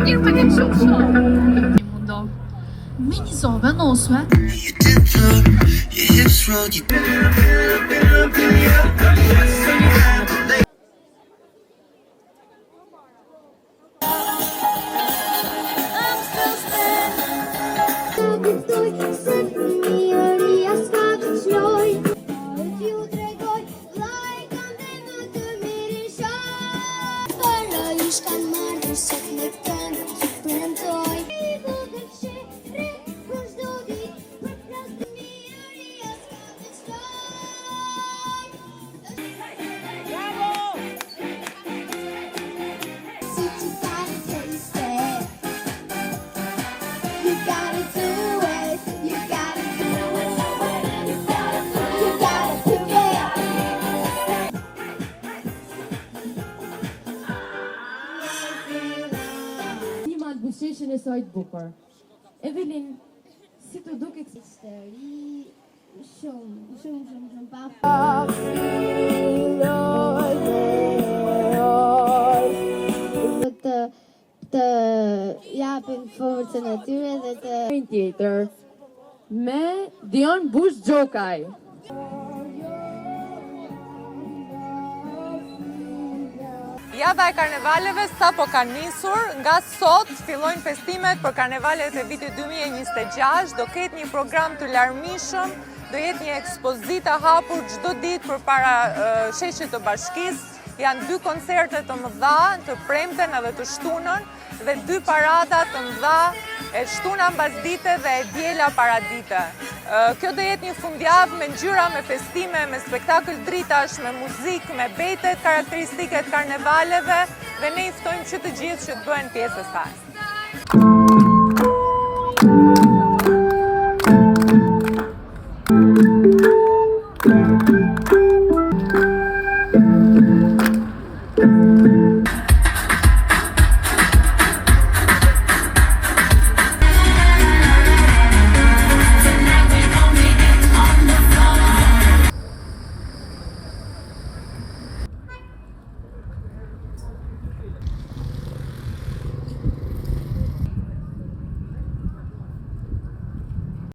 mirë me këtë shumë. Mundo. Me një zonë vendosme. Busheqën e saj të bukur. Evelin, si të duke këtë Stëri, shumë pa. Të japin forcën e tyre dhe të... një tjetër me Dion Bush Gjokaj. Java e karnevaleve sapo ka nisur, nga sot fillojnë festimet për karnevalet e vitit 2026, do ketë një program të larmishëm, do jetë një ekspozitë hapur çdo ditë përpara sheshit të Bashkisë. Janë 2 koncerte të mëdha, të premten edhe të shtunën, dhe 2 parada të mëdha, e shtuna mbasdite dhe e diela paradite. Kjo do jetë një fundjavë me ngjyra, me festime, me spektakël dritash, me muzikë, me betet karakteristike të karnevaleve, dhe ne i ftojmë që të gjithë që të bëhen pjesë e saj.